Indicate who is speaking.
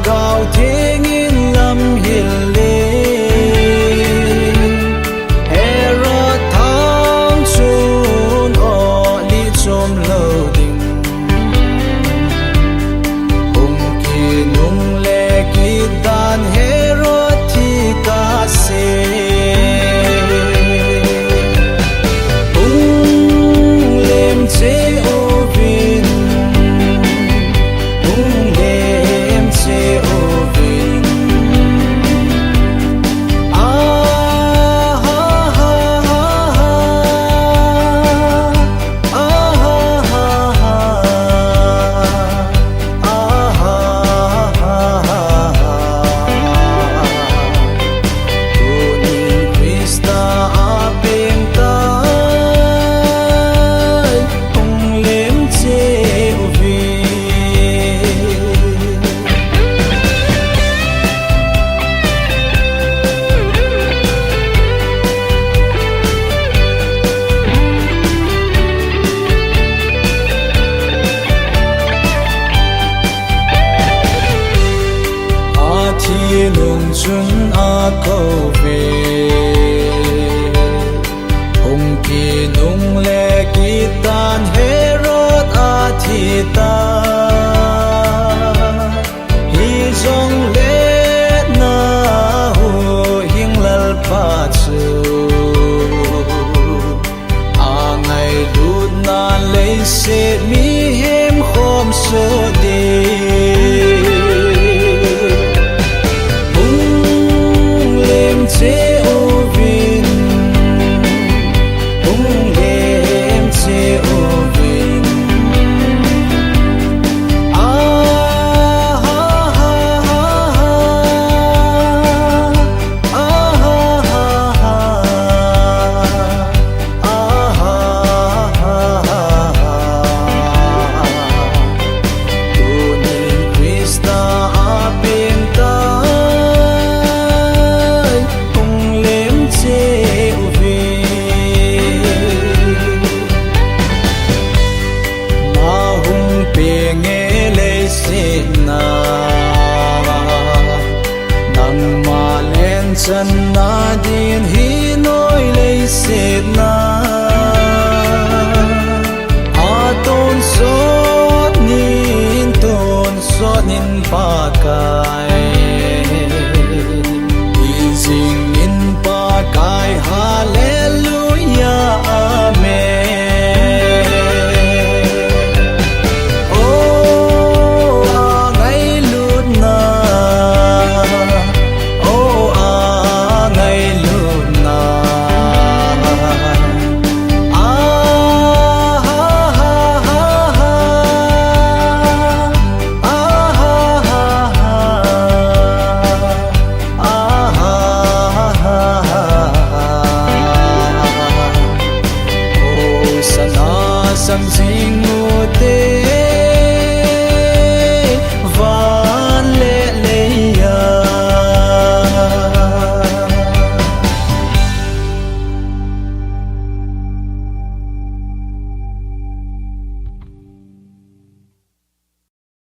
Speaker 1: gạo thiên in lâm hiền lên hera thang chun o li chom lo ding hung ki nung le ki dan hera thi ka se hung lem che o vin hung lem che o vin tunin Krista apeng tay hung lem che o vin a thi lung chun a ko ve hung ki nung le ki tan herod a thi ta hi jong le na hu hing lal pa chu a ngai lut na le se mi hem khom so de hung lem che o vin hung lem che o vin tunin Krista apeng tay hung lem che o vin ma hung pe nge le se na nang ma len chan na din hi noi le se na a ton so nin pa kai